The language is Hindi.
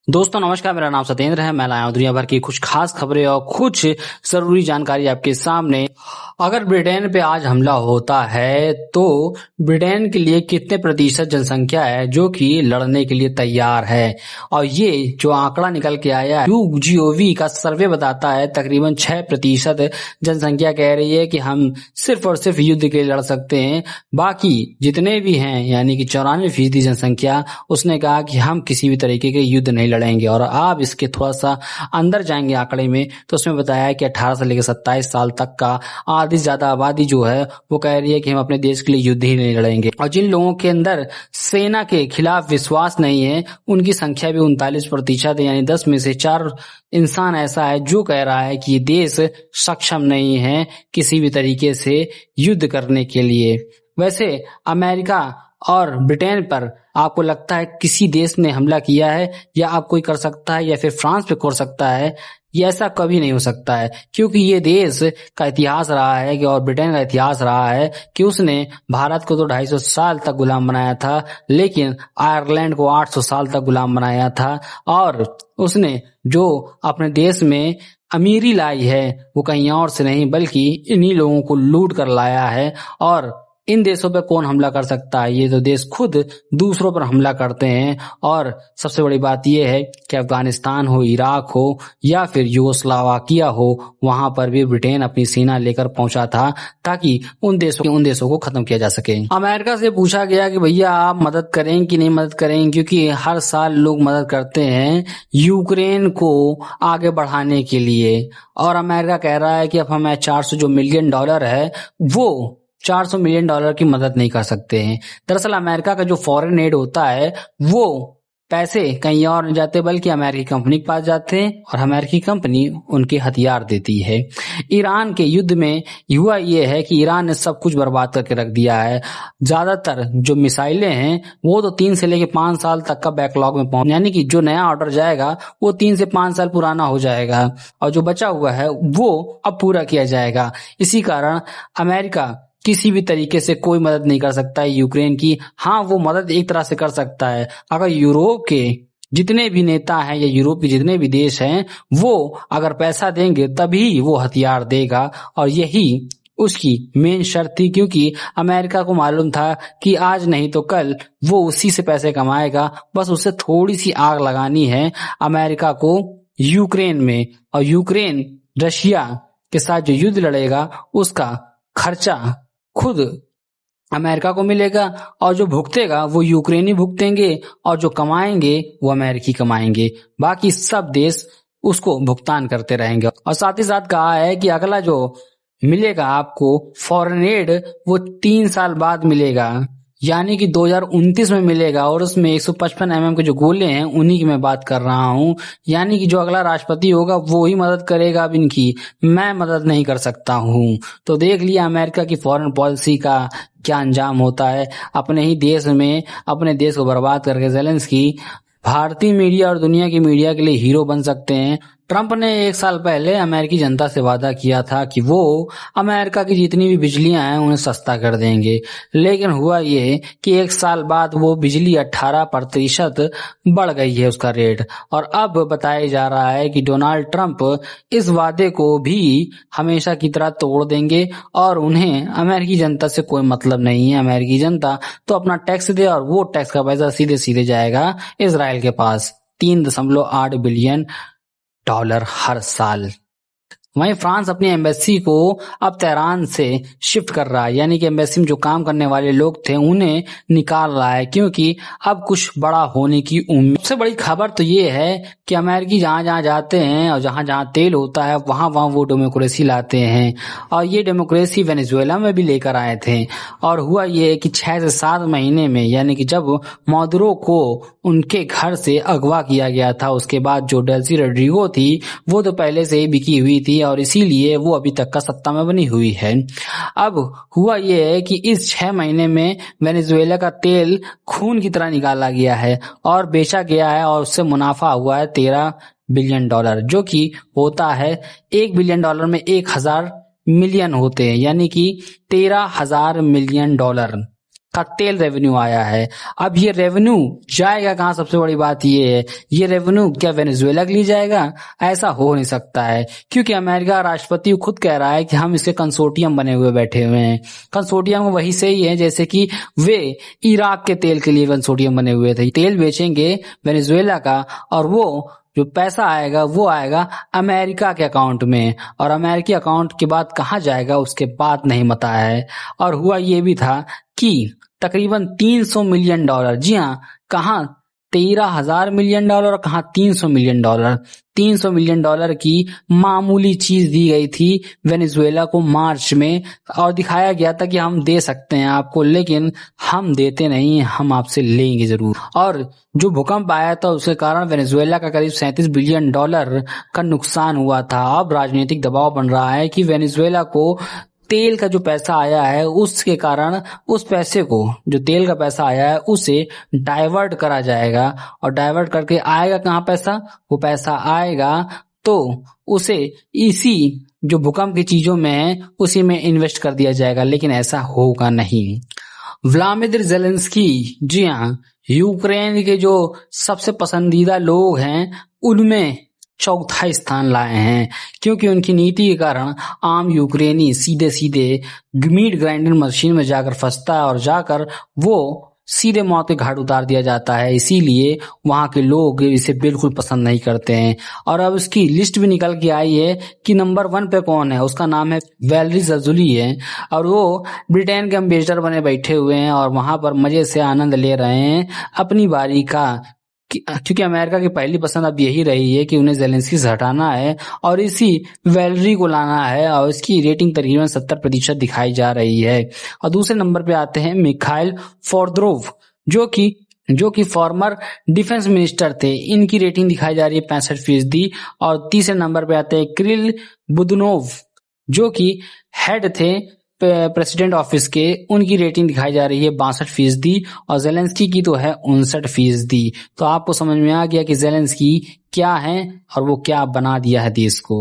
दोस्तों नमस्कार, मेरा नाम सत्येंद्र है। मैं लाया हूं दुनिया भर की कुछ खास खबरें और कुछ जरूरी जानकारी आपके सामने। अगर ब्रिटेन पे आज हमला होता है तो ब्रिटेन के लिए कितने प्रतिशत जनसंख्या है जो कि लड़ने के लिए तैयार है। और ये जो आंकड़ा निकल के आया है YouGov का सर्वे बताता है तकरीबन 6% जनसंख्या कह रही है कि हम सिर्फ और सिर्फ युद्ध के लिए लड़ सकते हैं। बाकी जितने भी हैं यानी कि 94% जनसंख्या उसने कहा कि हम किसी भी तरीके के युद्ध नहीं लड़ेंगे। और आप इसके थोड़ा सा अंदर जाएंगे आंकड़े में तो उसमें बताया है कि 18 से लेकर 27 साल तक का आधी से ज्यादा आबादी जो है वो कह रही है कि हम अपने देश के लिए युद्ध ही नहीं लड़ेंगे। और जिन लोगों के अंदर सेना के खिलाफ विश्वास नहीं है उनकी संख्या भी 39% है, यानी 10 में से 4 इंसान ऐसा है जो कह रहा है कि ये देश सक्षम नहीं है किसी भी तरीके से युद्ध करने के लिए। वैसे अमेरिका और ब्रिटेन पर आपको लगता है किसी देश ने हमला किया है या अब कोई कर सकता है या फिर फ्रांस पे कर सकता है? ये ऐसा कभी नहीं हो सकता है, क्योंकि ये देश का इतिहास रहा है कि और ब्रिटेन का इतिहास रहा है कि उसने भारत को तो 250 साल तक गुलाम बनाया था, लेकिन आयरलैंड को 800 साल तक गुलाम बनाया था। और उसने जो अपने देश में अमीरी लाई है वो कहीं और से नहीं बल्कि इन्हीं लोगों को लूट कर लाया है। और इन देशों पे कौन हमला कर सकता है? ये तो देश खुद दूसरों पर हमला करते हैं। और सबसे बड़ी बात यह है कि अफगानिस्तान हो, इराक हो या फिर यूगोस्लावाकिया हो, वहां पर भी ब्रिटेन अपनी सेना लेकर पहुंचा था ताकि उन देशों को खत्म किया जा सके। अमेरिका से पूछा गया कि भैया आप मदद करें कि नहीं मदद करें, क्योंकि हर साल लोग मदद करते हैं यूक्रेन को आगे बढ़ाने के लिए। और अमेरिका कह रहा है कि अब हमें 400 जो मिलियन डॉलर है वो 400 मिलियन डॉलर की मदद नहीं कर सकते हैं। दरअसल अमेरिका का जो फॉरेन एड होता है वो पैसे कहीं और नहीं जाते बल्कि अमेरिकी कंपनी के पास जाते हैं और अमेरिकी कंपनी उनके हथियार देती है। ईरान के युद्ध में हुआ ये है कि ईरान ने सब कुछ बर्बाद करके रख दिया है। ज्यादातर जो मिसाइलें हैं वो तो 3 से लेकर 5 साल तक का बैकलॉग में पहुंच, यानी कि जो नया ऑर्डर जाएगा वो 3 से 5 साल पुराना हो जाएगा और जो बचा हुआ है वो अब पूरा किया जाएगा। इसी कारण अमेरिका किसी भी तरीके से कोई मदद नहीं कर सकता है यूक्रेन की। हाँ, वो मदद एक तरह से कर सकता है अगर यूरोप के जितने भी नेता हैं या यूरोप के जितने भी देश हैं वो अगर पैसा देंगे तभी वो हथियार देगा। और यही उसकी मेन शर्त थी, क्योंकि अमेरिका को मालूम था कि आज नहीं तो कल वो उसी से पैसे कमाएगा। बस उसे थोड़ी सी आग लगानी है अमेरिका को यूक्रेन में, और यूक्रेन रशिया के साथ जो युद्ध लड़ेगा उसका खर्चा खुद अमेरिका को मिलेगा और जो भुगतेगा वो यूक्रेनी भुगतेंगे और जो कमाएंगे वो अमेरिकी कमाएंगे। बाकी सब देश उसको भुगतान करते रहेंगे। और साथ ही साथ कहा है कि अगला जो मिलेगा आपको फॉरेन एड वो 3 साल बाद मिलेगा, यानी कि 2029 में मिलेगा। और उसमें 155 mm के जो गोले हैं उन्हीं की मैं बात कर रहा हूं, यानी कि जो अगला राष्ट्रपति होगा वो ही मदद करेगा अब इनकी, मैं मदद नहीं कर सकता हूं। तो देख लिया अमेरिका की फॉरेन पॉलिसी का क्या अंजाम होता है। अपने ही देश में अपने देश को बर्बाद करके ज़ेलेंस्की भारतीय मीडिया और दुनिया की मीडिया के लिए हीरो बन सकते हैं। ट्रंप ने 1 साल पहले अमेरिकी जनता से वादा किया था कि वो अमेरिका की जितनी भी बिजलियां हैं उन्हें सस्ता कर देंगे, लेकिन हुआ ये कि 1 साल बाद वो बिजली 18% बढ़ गई है उसका रेट। और अब बताया जा रहा है कि डोनाल्ड ट्रंप इस वादे को भी हमेशा की तरह तोड़ देंगे और उन्हें अमेरिकी जनता से कोई मतलब नहीं है। अमेरिकी जनता तो अपना टैक्स दे और वो टैक्स का पैसा सीधे सीधे जाएगा इजराइल के पास, $3.8 बिलियन हर साल। वहीं फ्रांस अपनी एम्बेसी को अब तेहरान से शिफ्ट कर रहा है, यानी कि एम्बेसी में जो काम करने वाले लोग थे उन्हें निकाल रहा है, क्योंकि अब कुछ बड़ा होने की उम्मीद। सबसे बड़ी खबर तो ये है कि अमेरिकी जहां जहां जाते हैं और जहां जहां तेल होता है वहां वहां वो डेमोक्रेसी लाते हैं। और ये डेमोक्रेसी वेनेजुएला में भी लेकर आए थे। और हुआ ये कि 6 से 7 महीने में, यानी कि जब मादुरो को उनके घर से अगवा किया गया था उसके बाद जो डेल्सी रोड्रिगो थी वो तो पहले से ही बिकी हुई थी और इसीलिए वो अभी तक का सत्ता में बनी हुई है। अब हुआ ये है कि इस 6 महीने में वेनेजुएला का तेल खून की तरह निकाला गया है और बेचा गया है और उससे मुनाफा हुआ है $13 बिलियन, जो कि होता है $1 बिलियन में 1000 मिलियन होते हैं, यानी कि $13,000 मिलियन। का तेल रेवेन्यू आया है। अब ये रेवेन्यू जाएगा कहाँ, सबसे बड़ी बात ये है, ये रेवेन्यू क्या वेनेजुएला के लिए जाएगा? ऐसा हो नहीं सकता है, क्योंकि अमेरिका राष्ट्रपति खुद कह रहा है कि हम इसके कंसोर्टियम बने हुए बैठे हुए हैं। कंसोर्टियम वही से ही है जैसे कि वे इराक के तेल के लिए कंसोर्टियम बने हुए थे। तेल बेचेंगे वेनेजुएला का और वो जो पैसा आएगा वो आएगा अमेरिका के अकाउंट में, और अमेरिकी अकाउंट के बाद कहाँ जाएगा उसके बाद नहीं पता है। और हुआ ये भी था कि तकरीबन $300 मिलियन, जी हाँ, कहाँ 13,000 मिलियन डॉलर और कहाँ $300 मिलियन। $300 मिलियन की मामूली चीज दी गई थी वेनेजुएला को मार्च में, और दिखाया गया था कि हम दे सकते हैं आपको, लेकिन हम देते नहीं, हम आपसे लेंगे जरूर। और जो भूकंप आया था उसके कारण वेनेजुएला का करीब $37 बिलियन का नुकसान हुआ था। अब राजनीतिक दबाव बन रहा है कि वेनेजुएला को तेल का जो पैसा आया है उसके कारण उस पैसे को, जो तेल का पैसा आया है उसे डाइवर्ट करा जाएगा, और डाइवर्ट करके आएगा कहाँ पैसा, वो पैसा आएगा तो उसे इसी जो भूकंप की चीजों में है उसी में इन्वेस्ट कर दिया जाएगा, लेकिन ऐसा होगा नहीं। व्लादिमीर ज़ेलेंस्की, जी हाँ, यूक्रेन के जो सबसे पसंदीदा लोग हैं उनमें चौथा स्थान लाए हैं, क्योंकि उनकी नीति के कारण आम यूक्रेनी सीधे सीधे मीट ग्राइंडिंग मशीन में जाकर फंसता है और जाकर वो सीधे मौत के घाट उतार दिया जाता है। इसीलिए वहां के लोग इसे बिल्कुल पसंद नहीं करते हैं। और अब उसकी लिस्ट भी निकल के आई है कि नंबर 1 पे कौन है, उसका नाम है वैलेरी ज़ेलेंस्की है, और वो ब्रिटेन के एम्बेसडर बने बैठे हुए हैं और वहां पर मजे से आनंद ले रहे हैं अपनी बारी का, क्योंकि अमेरिका की पहली पसंद अब यही रही है कि उन्हें ज़ेलेंस्की से हटाना है और इसी वैलेरी को लाना है, और इसकी रेटिंग तकरीबन 70% दिखाई जा रही है। और दूसरे नंबर पे आते हैं मिखाइल फोदोरोव, जो कि फॉर्मर डिफेंस मिनिस्टर थे, इनकी रेटिंग दिखाई जा रही है 65%। और तीसरे नंबर पे आते हैं किरिल बुदनोव, जो कि हेड थे प्रेसिडेंट ऑफिस के, उनकी रेटिंग दिखाई जा रही है 62%, और ज़ेलेंस्की की तो है 59%। तो आपको समझ में आ गया कि ज़ेलेंस्की क्या है और वो क्या बना दिया है देश को।